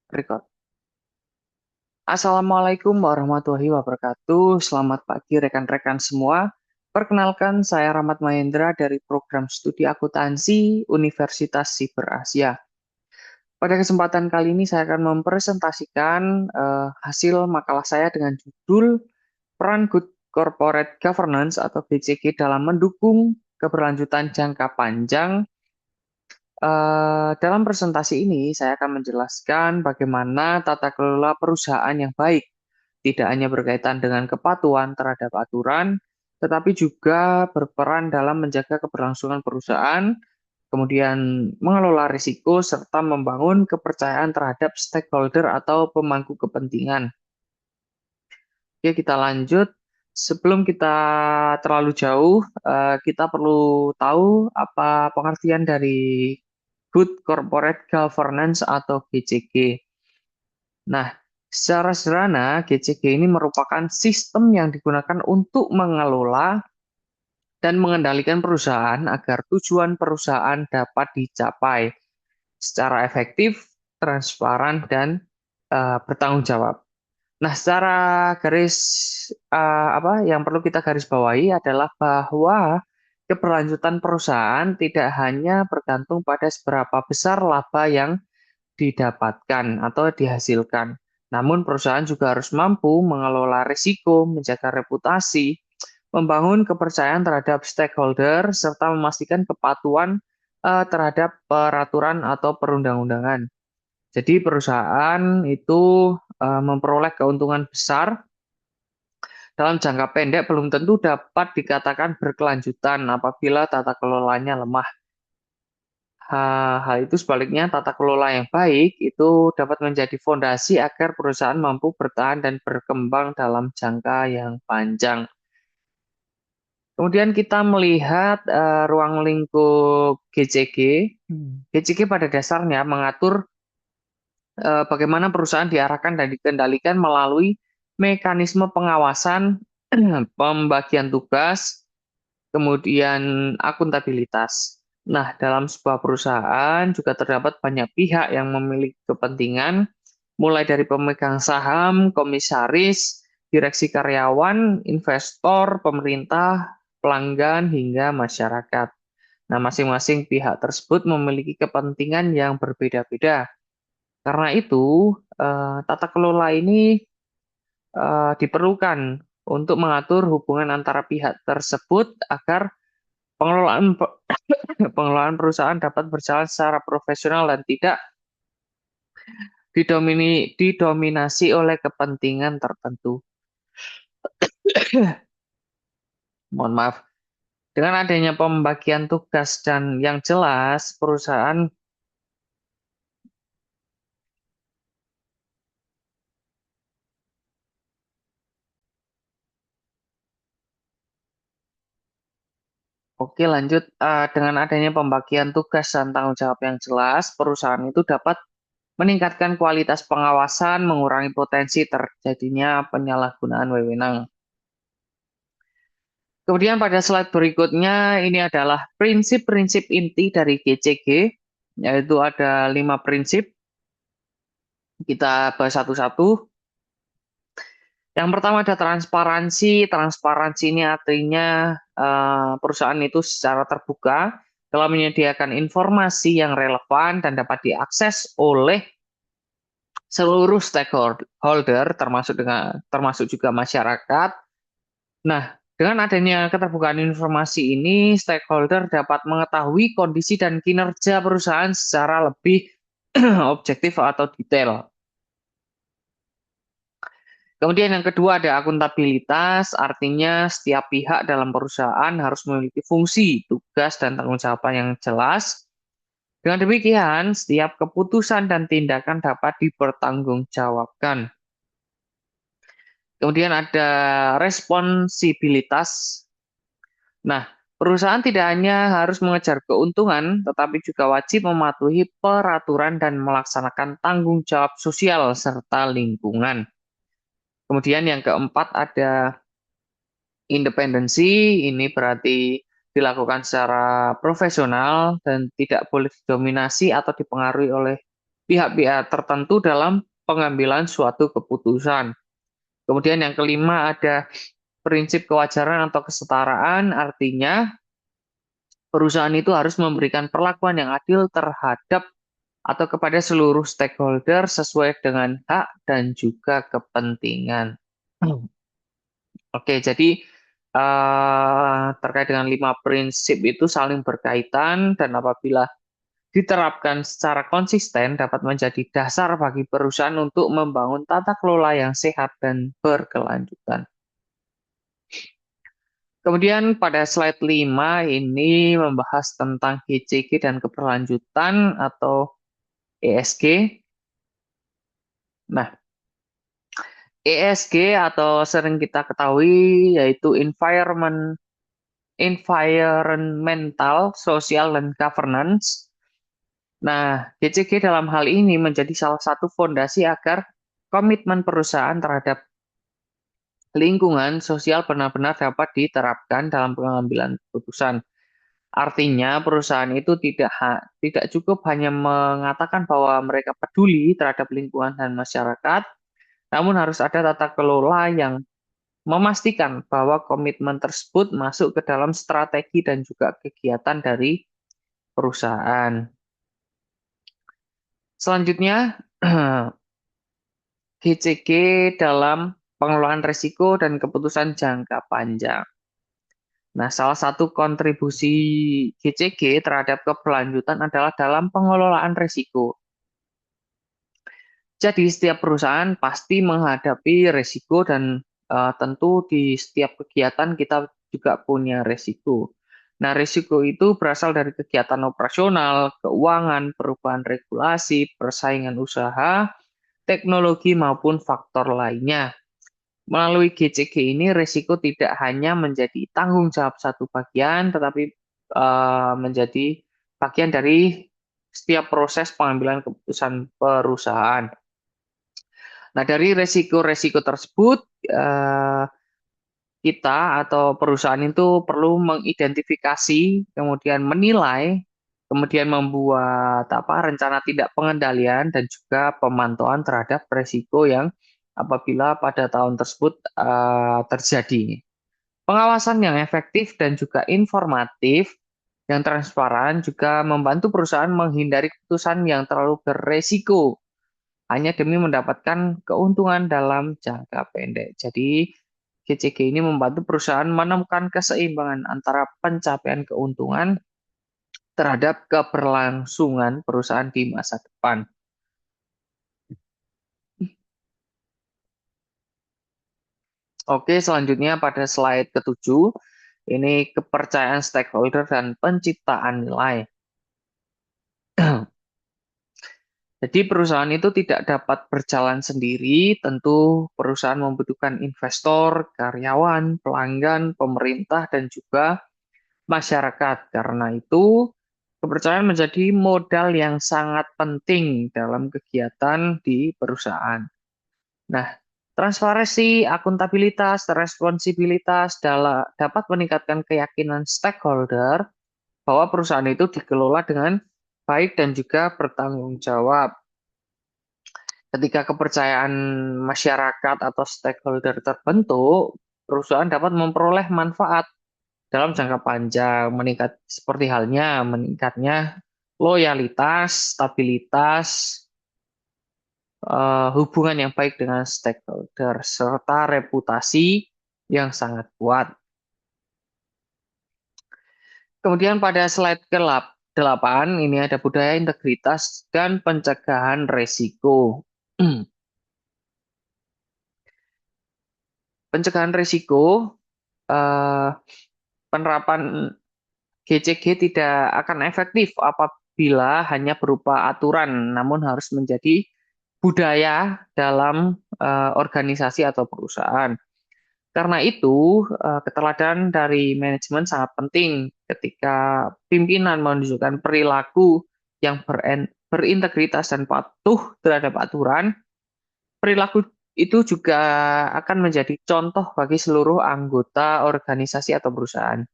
Record. Assalamualaikum warahmatullahi wabarakatuh. Selamat pagi rekan-rekan semua. Perkenalkan, saya Rahmat Mahendra dari program studi akuntansi Universitas Siber Asia. Pada kesempatan kali ini saya akan mempresentasikan hasil makalah saya dengan judul Peran Good Corporate Governance atau BCG dalam mendukung keberlanjutan jangka panjang. Dalam presentasi ini, saya akan menjelaskan bagaimana tata kelola perusahaan yang baik tidak hanya berkaitan dengan kepatuhan terhadap aturan, tetapi juga berperan dalam menjaga keberlangsungan perusahaan, kemudian mengelola risiko, serta membangun kepercayaan terhadap stakeholder atau pemangku kepentingan. Oke, kita lanjut. Sebelum kita terlalu jauh, kita perlu tahu apa pengertian dari Good Corporate Governance atau GCG. Nah, secara sederhana, GCG ini merupakan sistem yang digunakan untuk mengelola dan mengendalikan perusahaan agar tujuan perusahaan dapat dicapai secara efektif, transparan, dan bertanggung jawab. Nah, secara garis apa yang perlu kita garis bawahi adalah bahwa keberlanjutan perusahaan tidak hanya bergantung pada seberapa besar laba yang didapatkan atau dihasilkan. Namun perusahaan juga harus mampu mengelola risiko, menjaga reputasi, membangun kepercayaan terhadap stakeholder, serta memastikan kepatuhan terhadap peraturan atau perundang-undangan. Jadi perusahaan itu memperoleh keuntungan besar dalam jangka pendek belum tentu dapat dikatakan berkelanjutan apabila tata kelolanya lemah. Hal itu sebaliknya, tata kelola yang baik itu dapat menjadi fondasi agar perusahaan mampu bertahan dan berkembang dalam jangka yang panjang. Kemudian kita melihat ruang lingkup GCG. GCG pada dasarnya mengatur bagaimana perusahaan diarahkan dan dikendalikan melalui mekanisme pengawasan, pembagian tugas, kemudian akuntabilitas. Nah, dalam sebuah perusahaan juga terdapat banyak pihak yang memiliki kepentingan, mulai dari pemegang saham, komisaris, direksi karyawan, investor, pemerintah, pelanggan, hingga masyarakat. Nah, masing-masing pihak tersebut memiliki kepentingan yang berbeda-beda. Karena itu, tata kelola ini diperlukan untuk mengatur hubungan antara pihak tersebut agar pengelolaan pengelolaan perusahaan dapat berjalan secara profesional dan tidak didominasi oleh kepentingan tertentu. Mohon maaf. Dengan adanya pembagian tugas dan yang jelas, perusahaan Oke, lanjut. Dengan adanya pembagian tugas dan tanggung jawab yang jelas, perusahaan itu dapat meningkatkan kualitas pengawasan, mengurangi potensi terjadinya penyalahgunaan wewenang. Kemudian pada slide berikutnya, ini adalah prinsip-prinsip inti dari GCG, yaitu ada 5 prinsip. Kita bahas satu-satu. Yang pertama ada transparansi. Transparansi ini artinya perusahaan itu secara terbuka telah menyediakan informasi yang relevan dan dapat diakses oleh seluruh stakeholder termasuk juga masyarakat. Nah, dengan adanya keterbukaan informasi ini, stakeholder dapat mengetahui kondisi dan kinerja perusahaan secara lebih objektif atau detail. Kemudian yang kedua ada akuntabilitas, artinya setiap pihak dalam perusahaan harus memiliki fungsi, tugas, dan tanggung jawab yang jelas. Dengan demikian, setiap keputusan dan tindakan dapat dipertanggungjawabkan. Kemudian ada responsibilitas. Nah, perusahaan tidak hanya harus mengejar keuntungan, tetapi juga wajib mematuhi peraturan dan melaksanakan tanggung jawab sosial serta lingkungan. Kemudian yang keempat ada independensi, ini berarti dilakukan secara profesional dan tidak boleh didominasi atau dipengaruhi oleh pihak-pihak tertentu dalam pengambilan suatu keputusan. Kemudian yang kelima ada prinsip kewajaran atau kesetaraan, artinya perusahaan itu harus memberikan perlakuan yang adil terhadap atau kepada seluruh stakeholder sesuai dengan hak dan juga kepentingan. Oke, jadi terkait dengan lima prinsip itu saling berkaitan dan apabila diterapkan secara konsisten dapat menjadi dasar bagi perusahaan untuk membangun tata kelola yang sehat dan berkelanjutan. Kemudian pada slide 5 ini membahas tentang GCG dan keberlanjutan atau ESG. Nah, ESG atau sering kita ketahui yaitu environmental, social, dan governance. Nah, GCG dalam hal ini menjadi salah satu fondasi agar komitmen perusahaan terhadap lingkungan sosial benar-benar dapat diterapkan dalam pengambilan keputusan. Artinya perusahaan itu tidak cukup hanya mengatakan bahwa mereka peduli terhadap lingkungan dan masyarakat, namun harus ada tata kelola yang memastikan bahwa komitmen tersebut masuk ke dalam strategi dan juga kegiatan dari perusahaan. Selanjutnya, GCG dalam pengelolaan risiko dan keputusan jangka panjang. Nah, salah satu kontribusi GCG terhadap keberlanjutan adalah dalam pengelolaan risiko. Jadi, setiap perusahaan pasti menghadapi risiko dan tentu di setiap kegiatan kita juga punya risiko. Nah, risiko itu berasal dari kegiatan operasional, keuangan, perubahan regulasi, persaingan usaha, teknologi maupun faktor lainnya. Melalui GCG ini, risiko tidak hanya menjadi tanggung jawab satu bagian, tetapi menjadi bagian dari setiap proses pengambilan keputusan perusahaan. Nah, dari risiko-risiko tersebut, kita atau perusahaan itu perlu mengidentifikasi, kemudian menilai, kemudian membuat rencana tindak pengendalian dan juga pemantauan terhadap risiko yang apabila pada tahun tersebut terjadi. Pengawasan yang efektif dan juga informatif yang transparan juga membantu perusahaan menghindari keputusan yang terlalu beresiko hanya demi mendapatkan keuntungan dalam jangka pendek. Jadi GCG ini membantu perusahaan menemukan keseimbangan antara pencapaian keuntungan terhadap keberlangsungan perusahaan di masa depan. Oke, selanjutnya pada slide ke-7, ini kepercayaan stakeholder dan penciptaan nilai. Jadi perusahaan itu tidak dapat berjalan sendiri, tentu perusahaan membutuhkan investor, karyawan, pelanggan, pemerintah, dan juga masyarakat. Karena itu, kepercayaan menjadi modal yang sangat penting dalam kegiatan di perusahaan. Nah, transparansi, akuntabilitas, responsibilitas dapat meningkatkan keyakinan stakeholder bahwa perusahaan itu dikelola dengan baik dan juga bertanggung jawab. Ketika kepercayaan masyarakat atau stakeholder terbentuk, perusahaan dapat memperoleh manfaat dalam jangka panjang, seperti halnya meningkatnya loyalitas, stabilitas, hubungan yang baik dengan stakeholder, serta reputasi yang sangat kuat. Kemudian pada slide ke-8, ini ada budaya integritas dan pencegahan risiko. Pencegahan risiko, eh, penerapan GCG tidak akan efektif apabila hanya berupa aturan, namun harus menjadi budaya dalam organisasi atau perusahaan. Karena itu, keteladanan dari manajemen sangat penting ketika pimpinan menunjukkan perilaku yang berintegritas dan patuh terhadap aturan. Perilaku itu juga akan menjadi contoh bagi seluruh anggota organisasi atau perusahaan.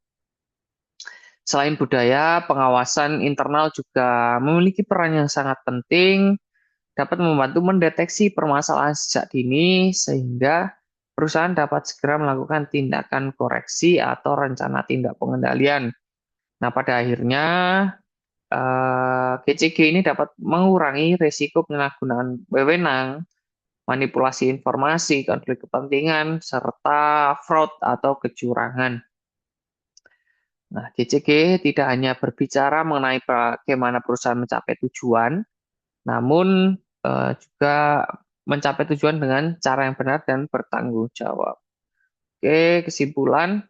Selain budaya, pengawasan internal juga memiliki peran yang sangat penting. dapat membantu mendeteksi permasalahan sejak dini sehingga perusahaan dapat segera melakukan tindakan koreksi atau rencana tindak pengendalian. Nah, pada akhirnya GCG ini dapat mengurangi risiko penyalahgunaan wewenang, manipulasi informasi, konflik kepentingan, serta fraud atau kecurangan. Nah, GCG tidak hanya berbicara mengenai bagaimana perusahaan mencapai tujuan, namun juga mencapai tujuan dengan cara yang benar dan bertanggung jawab. Oke, kesimpulan.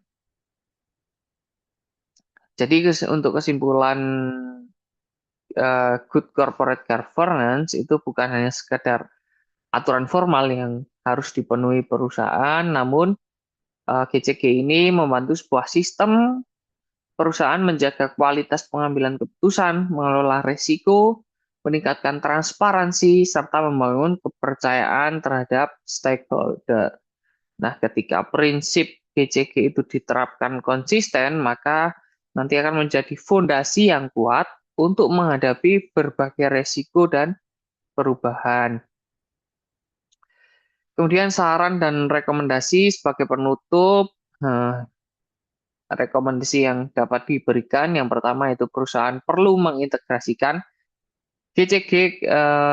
Jadi untuk kesimpulan good corporate governance itu bukan hanya sekedar aturan formal yang harus dipenuhi perusahaan, namun GCG ini membantu sebuah sistem perusahaan menjaga kualitas pengambilan keputusan, mengelola risiko, meningkatkan transparansi, serta membangun kepercayaan terhadap stakeholder. Nah, ketika prinsip GCG itu diterapkan konsisten, maka nanti akan menjadi fondasi yang kuat untuk menghadapi berbagai risiko dan perubahan. Kemudian saran dan rekomendasi sebagai penutup, rekomendasi yang dapat diberikan yang pertama itu perusahaan perlu mengintegrasikan GCG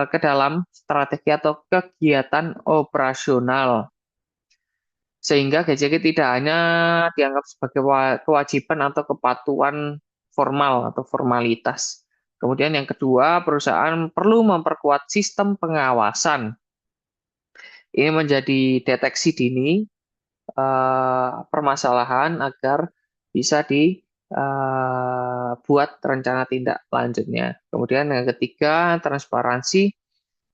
ke dalam strategi atau kegiatan operasional sehingga GCG tidak hanya dianggap sebagai kewajiban atau kepatuhan formal atau formalitas. Kemudian yang kedua, perusahaan perlu memperkuat sistem pengawasan. Ini menjadi deteksi dini permasalahan agar bisa dibuat rencana tindak lanjutnya. Kemudian yang ketiga, transparansi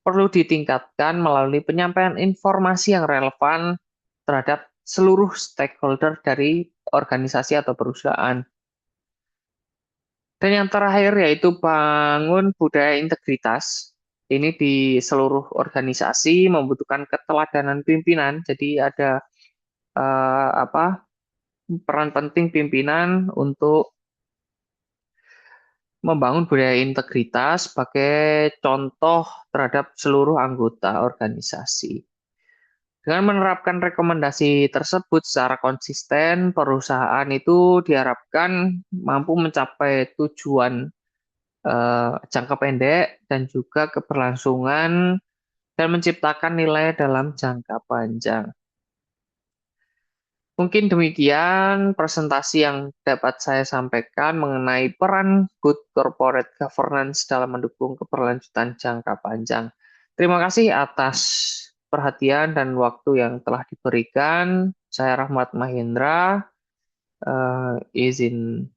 perlu ditingkatkan melalui penyampaian informasi yang relevan terhadap seluruh stakeholder dari organisasi atau perusahaan. Dan yang terakhir yaitu bangun budaya integritas. Ini di seluruh organisasi membutuhkan keteladanan pimpinan. Jadi ada peran penting pimpinan untuk membangun budaya integritas sebagai contoh terhadap seluruh anggota organisasi. Dengan menerapkan rekomendasi tersebut secara konsisten, perusahaan itu diharapkan mampu mencapai tujuan jangka pendek dan juga keberlangsungan dan menciptakan nilai dalam jangka panjang. Mungkin demikian presentasi yang dapat saya sampaikan mengenai peran good corporate governance dalam mendukung keberlanjutan jangka panjang. Terima kasih atas perhatian dan waktu yang telah diberikan. Saya Rahmat Mahendra, izin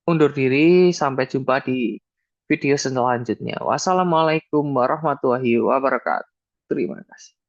undur diri. Sampai jumpa di video selanjutnya. Wassalamualaikum warahmatullahi wabarakatuh. Terima kasih.